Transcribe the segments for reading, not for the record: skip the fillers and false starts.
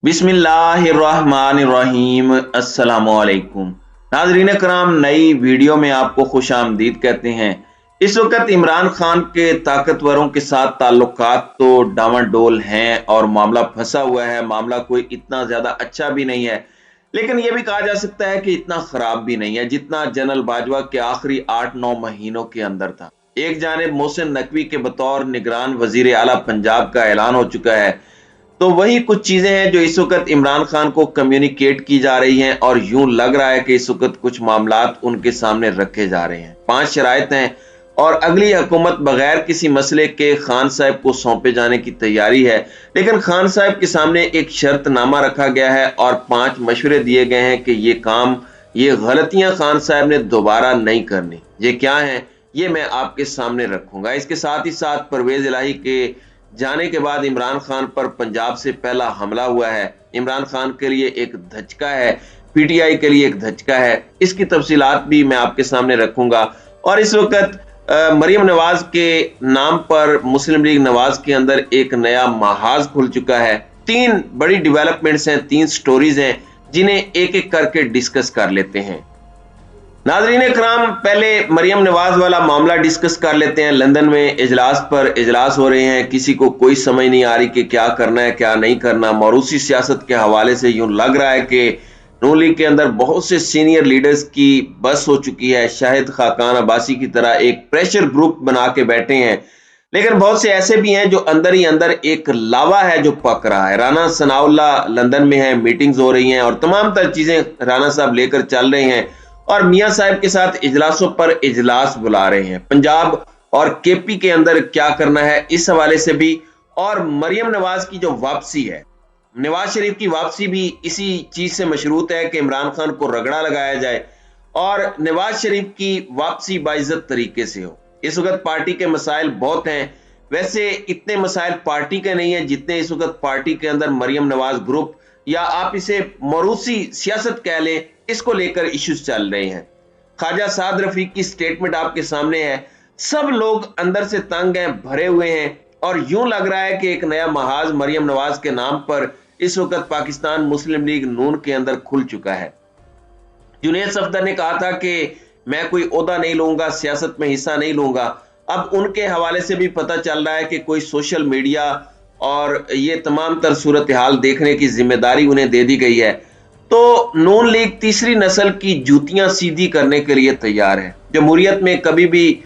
बिस्मिल्लाहिर्रहमानिर्रहीम। अस्सलामुअलैकुम नाज़रीन कराम, नई वीडियो में आपको खुश आमदीद कहते हैं। इस वक्त इमरान खान के ताकतवरों के साथ ताल्लुकात तो डामाडोल हैं और मामला फंसा हुआ है। मामला कोई इतना ज्यादा अच्छा भी नहीं है, लेकिन यह भी कहा जा सकता है कि इतना खराब भी नहीं है जितना जनरल बाजवा के आखिरी 8-9 महीनों के अंदर था। एक जानिब मोहसिन नकवी के बतौर निगरान वजीर आला पंजाब का ऐलान हो चुका है, तो वही कुछ चीजें हैं जो इस वक्त इमरान खान को कम्युनिकेट की जा रही हैं और यूं लग रहा है कि इस वक्त कुछ मामलात उनके सामने रखे जा रहे हैं। 5 शराइत हैं और अगली हुकूमत बगैर किसी मसले के खान साहब को सौंपे जाने की तैयारी है, लेकिन खान साहब के सामने एक शर्तनामा रखा गया है और 5 मशवरे दिए गए हैं कि ये गलतियां खान साहब ने दोबारा नहीं करनी। ये क्या है, ये मैं आपके सामने रखूंगा। इसके साथ ही साथ परवेज इलाही के जाने के बाद इमरान खान पर पंजाब से पहला हमला हुआ है। इमरान खान के लिए एक धचका है, पीटीआई के लिए एक धचका है। इसकी तफसीलात भी मैं आपके सामने रखूंगा। और इस वक्त मरियम नवाज के नाम पर मुस्लिम लीग नवाज के अंदर एक नया महाज खुल चुका है। 3 बड़ी डेवलपमेंट्स हैं, 3 स्टोरीज हैं, जिन्हें एक एक करके डिस्कस कर लेते हैं। नाज़रीन इकराम, पहले मरियम नवाज वाला मामला डिस्कस कर लेते हैं। लंदन में इजलास पर इजलास हो रहे हैं, किसी को कोई समझ नहीं आ रही कि क्या करना है क्या नहीं करना। मौरूसी सियासत के हवाले से यूं लग रहा है कि नून लीग के अंदर बहुत से सीनियर लीडर्स की बस हो चुकी है। शाहिद खाकान अब्बासी की तरह एक प्रेशर ग्रुप बना के बैठे हैं, लेकिन बहुत से ऐसे भी हैं जो अंदर ही अंदर एक लावा है जो पक रहा है। राना सनाउल्लाह लंदन में है, मीटिंग्स हो रही हैं और तमाम तर चीजें राना साहब लेकर चल रहे हैं और मियां साहब के साथ इजलासों पर इजलास बुला रहे हैं। पंजाब और केपी के अंदर क्या करना है इस हवाले से भी, और मरियम नवाज की जो वापसी है, नवाज शरीफ की वापसी भी इसी चीज से मशरूत है कि इमरान खान को रगड़ा लगाया जाए और नवाज शरीफ की वापसी बाइज्जत तरीके से हो। इस वक्त पार्टी के मसाइल बहुत हैं, वैसे इतने मसाइल पार्टी के नहीं है जितने इस वक्त पार्टी के अंदर मरियम नवाज ग्रुप या आप इसे मरूसी सियासत कह लें, इसको लेकर इश्यूज चल रहे हैं। ख्वाजा साद रफीक की स्टेटमेंट आपके सामने है। सब लोग अंदर से तंग हैं, भरे हुए हैं और यूं लग रहा है कि एक नया महाज मरियम नवाज के नाम पर इस वक्त पाकिस्तान मुस्लिम लीग नून के अंदर खुल चुका है। जुनेद सफदर ने कहा था कि मैं कोई ओहदा नहीं लूंगा, सियासत में हिस्सा नहीं लूंगा। अब उनके हवाले से भी पता चल रहा है कि कोई सोशल मीडिया और ये तमाम तर सूरत हाल देखने की जिम्मेदारी उन्हें दे दी गई है। तो नून लीग तीसरी नस्ल की जूतियां सीधी करने के लिए तैयार है। जमहूरियत में कभी भी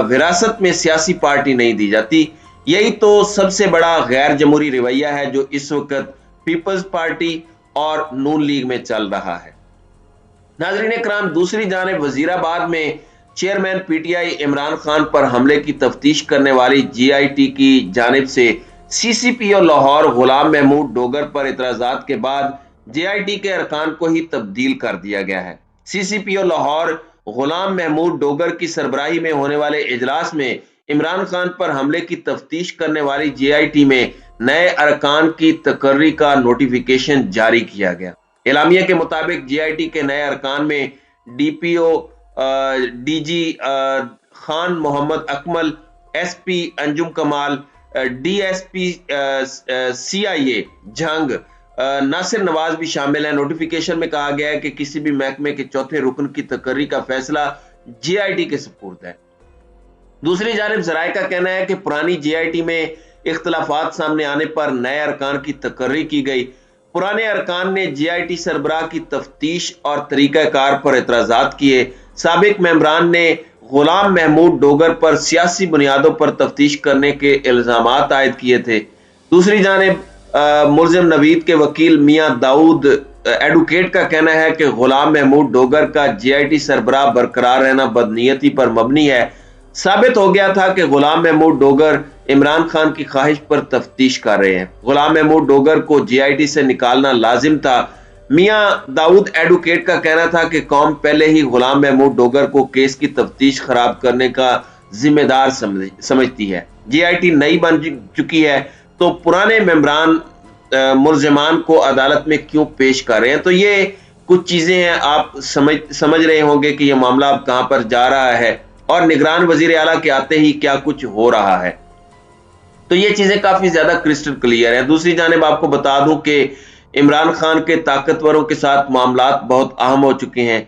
विरासत में सियासी पार्टी नहीं दी जाती। यही तो सबसे बड़ा गैर जमहूरी रवैया है जो इस वक्त पीपल्स पार्टी और नून लीग में चल रहा है। नाज़रीन इकराम, दूसरी जानिब वजीराबाद में चेयरमैन पीटीआई इमरान खान पर हमले की तफ्तीश करने वाली जीआईटी की जानिब से सीसीपीओ लाहौर गुलाम महमूद डोगर पर इतराजात के बाद जेआईटी के अरकान को ही तब्दील कर दिया गया है। सीसीपीओ लाहौर गुलाम महमूद डोगर की सरबराही में होने वाले इजलास में इमरान खान पर हमले की तफ्तीश करने वाली जेआईटी में नए अरकान की तकर्री का नोटिफिकेशन जारी किया गया। एलामिया के मुताबिक जेआईटी के नए अरकान में DPO DG Khan Mohammad Akmal, SP Anjum Kamal, DSP CIA Jhang Nasir Nawaz भी शामिल है। नोटिफिकेशन में कहा गया है कि किसी भी महकमे के चौथे रुकन की तकर्री का फैसला जेआईटी के सुपुर्द है। दूसरी जानिब जराये का कहना है कि पुरानी जेआईटी में इख्तलाफात सामने आने पर नए अरकान की तकर्री की गई। पुराने अरकान ने जेआईटी सरबराह की तफ्तीश और तरीकाकार पर एतराजात किए। साबिक मेंबरान ने गुलाम महमूद डोगर पर सियासी बुनियादों पर तफ्तीश करने के इल्जामात आयद किए थे। दूसरी जानिब मुलजिम नवीद के वकील मियां दाऊद एडवोकेट का कहना है कि गुलाम महमूद डोगर का जेआईटी सरबराह बरकरार रहना बदनीयती पर मबनी है। साबित हो गया था कि गुलाम महमूद डोगर इमरान खान की ख्वाहिश पर तफ्तीश कर रहे हैं। गुलाम महमूद डोगर को जेआईटी से निकालना लाजिम था। मियां दाऊद एडवोकेट का कहना था कि कौम पहले ही गुलाम महमूद डोगर को केस की तफ्तीश खराब करने का जिम्मेदार समझती है। जेआईटी नई बन चुकी है तो पुराने मेंबरान मुलजिमान को अदालत में क्यों पेश कर रहे हैं। तो ये कुछ चीजें हैं, आप समझ रहे होंगे कि ये मामला अब कहां पर जा रहा है और निगरान वजीर आला के आते ही क्या कुछ हो रहा है। तो ये चीजें काफी ज्यादा क्रिस्टल क्लियर है। दूसरी जानिब आपको बता दूं कि عمران خان کے طاقتوروں کے ساتھ معاملات بہت اہم ہو چکے ہیں۔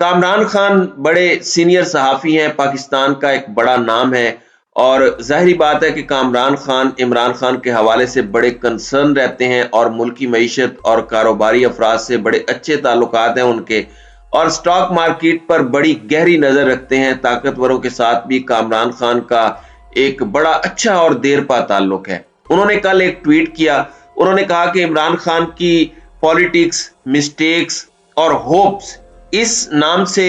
کامران خان بڑے سینئر صحافی ہیں، پاکستان کا ایک بڑا نام ہے، اور ظاہری بات ہے کہ کامران خان عمران خان کے حوالے سے بڑے کنسرن رہتے ہیں، اور ملکی معیشت اور کاروباری افراد سے بڑے اچھے تعلقات ہیں ان کے، اور سٹاک مارکیٹ پر بڑی گہری نظر رکھتے ہیں۔ طاقتوروں کے ساتھ بھی کامران خان کا ایک بڑا اچھا اور دیر پا تعلق ہے۔ انہوں نے کل ایک ٹویٹ کیا، انہوں نے کہا کہ عمران خان کی پالیٹکس، مسٹیکس اور ہوپس اس نام سے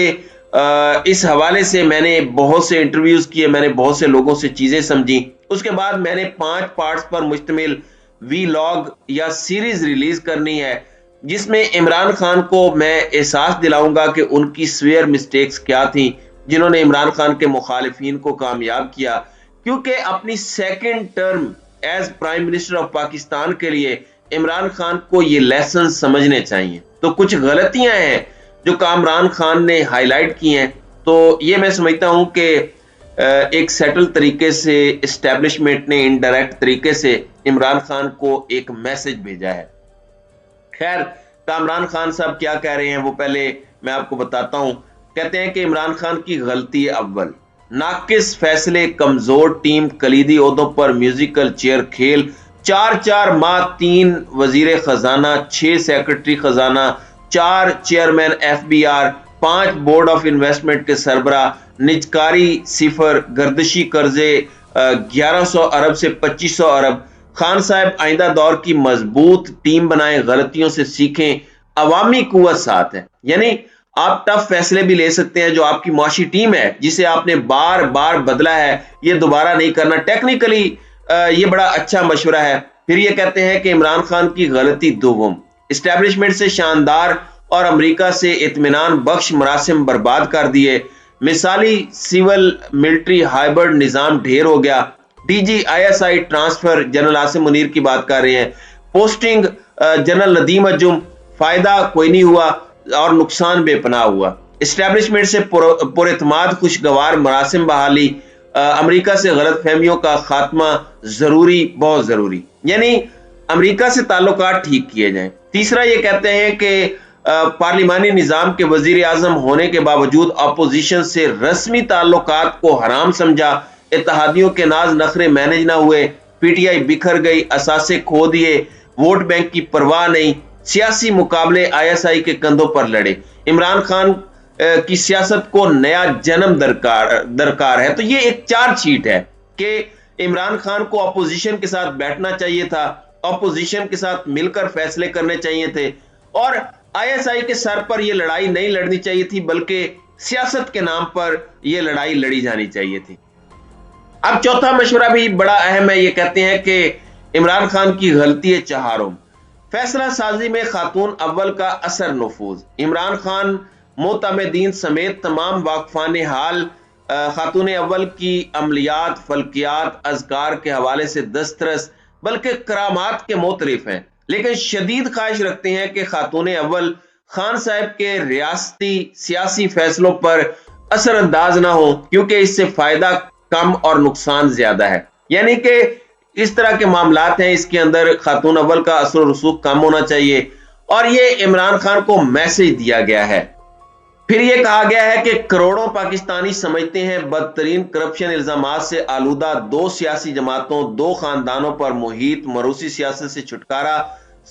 اس حوالے سے میں نے بہت سے انٹرویوز کیے، میں نے بہت سے لوگوں سے چیزیں سمجھی۔ اس کے بعد میں نے 5 پارٹس پر مشتمل وی لاگ یا سیریز ریلیز کرنی ہے، جس میں عمران خان کو میں احساس دلاؤں گا کہ ان کی سویئر مسٹیکس کیا تھیں جنہوں نے عمران خان کے مخالفین کو کامیاب کیا، کیونکہ اپنی second term as prime minister of Pakistan کے لیے عمران خان کو یہ لیسن سمجھنے چاہیے۔ تو کچھ غلطیاں ہیں جو کامران خان نے ہائی لائٹ کی ہیں، تو یہ میں سمجھتا ہوں کہ ایک سیٹل طریقے سے اسٹیبلشمنٹ نے انڈائریکٹ طریقے سے عمران خان کو ایک میسج بھیجا ہے۔ خیر، کامران خان صاحب کیا کہہ رہے ہیں وہ پہلے میں آپ کو بتاتا ہوں۔ کہتے ہیں کہ عمران خان کی غلطی اول، ناقص فیصلے، کمزور ٹیم، کلیدی عہدوں پر میوزیکل چیئر کھیل، 4 ماہ 3 وزیر خزانہ، 6 سیکرٹری خزانہ، 4 chairman FBR، 5 board of investment کے سربراہ، نجکاری 0، گردشی قرضے 1100 ارب سے 2500 ارب۔ خان صاحب آئندہ دور کی مضبوط ٹیم بنائیں، غلطیوں سے سیکھیں، عوامی قوت ساتھ ہے۔ یعنی آپ ٹف فیصلے بھی لے سکتے ہیں، جو آپ کی معاشی ٹیم ہے جسے آپ نے بار بار بدلا ہے، یہ دوبارہ نہیں کرنا۔ ٹیکنیکلی یہ بڑا اچھا مشورہ ہے۔ پھر یہ کہتے ہیں کہ عمران خان کی غلطی دوم، اسٹیبلشمنٹ سے شاندار اور امریکہ سے اطمینان بخش مراسم برباد کر دیے، مثالی سول ملٹری ہائبرڈ نظام ڈھیر ہو گیا، DG ISI transfer, general Asim Munir کی بات کر رہے ہیں، پوسٹنگ جنرل ندیم انجم، فائدہ کوئی نہیں ہوا اور نقصان بے پناہ ہوا، اسٹیبلشمنٹ سے پر اعتماد خوشگوار مراسم بحالی، امریکہ سے غلط فہمیوں کا خاتمہ ضروری، بہت ضروری، یعنی امریکہ سے تعلقات ٹھیک کیے جائیں۔ تیسرا یہ کہتے ہیں کہ پارلیمانی نظام کے وزیر اعظم ہونے کے باوجود اپوزیشن سے رسمی تعلقات کو حرام سمجھا، اتحادیوں کے ناز نخرے مینج نہ ہوئے، PTI بکھر گئی، اثاثے کھو دیے، ووٹ بینک کی پرواہ نہیں، سیاسی مقابلے ISI کے کندھوں پر لڑے، عمران خان کی سیاست کو نیا جنم درکار ہے۔ تو یہ ایک چارج شیٹ ہے کہ عمران خان کو اپوزیشن کے ساتھ بیٹھنا چاہیے تھا، اپوزیشن کے ساتھ مل کر فیصلے کرنے چاہیے تھے، اور ISI کے سر پر یہ لڑائی نہیں لڑنی چاہیے تھی، بلکہ سیاست کے نام پر یہ لڑائی لڑی جانی چاہیے تھی۔ اب چوتھا مشورہ بھی بڑا اہم ہے، یہ کہتے ہیں کہ عمران خان کی غلطی چہارم، فیصلہ سازی میں خاتون اول کا اثر نفوذ، عمران خان معتمدین سمیت تمام واقفان حال خاتون اول کی عملیات، فلکیات، اذکار کے حوالے سے دسترس بلکہ کرامات کے معترف ہیں، لیکن شدید خواہش رکھتے ہیں کہ خاتون اول خان صاحب کے ریاستی سیاسی فیصلوں پر اثر انداز نہ ہو، کیونکہ اس سے فائدہ کم اور نقصان زیادہ ہے۔ یعنی کہ اس طرح کے معاملات ہیں، اس کے اندر خاتون اول کا اثر و رسوخ کم ہونا چاہیے، اور یہ عمران خان کو میسج دیا گیا ہے۔ پھر یہ کہا گیا ہے کہ کروڑوں پاکستانی سمجھتے ہیں بدترین کرپشن الزامات سے آلودہ 2 سیاسی جماعتوں، 2 خاندانوں پر محیط موروثی سیاست سے چھٹکارا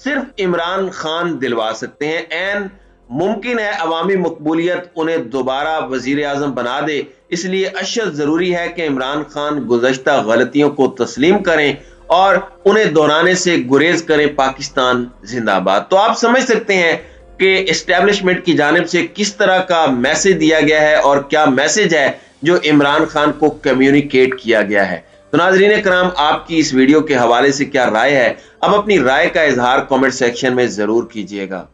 صرف عمران خان دلوا سکتے ہیں، عین ممکن ہے عوامی مقبولیت انہیں دوبارہ وزیر اعظم بنا دے، اس لیے اشد ضروری ہے کہ عمران خان گزشتہ غلطیوں کو تسلیم کریں اور انہیں دہرانے سے گریز کریں۔ پاکستان زندہ باد۔ تو آپ سمجھ سکتے ہیں کہ اسٹیبلشمنٹ کی جانب سے کس طرح کا میسج دیا گیا ہے اور کیا میسج ہے جو عمران خان کو کمیونیکیٹ کیا گیا ہے۔ تو ناظرین کرام، آپ کی اس ویڈیو کے حوالے سے کیا رائے ہے؟ اب اپنی رائے کا اظہار کمنٹ سیکشن میں ضرور کیجئے گا۔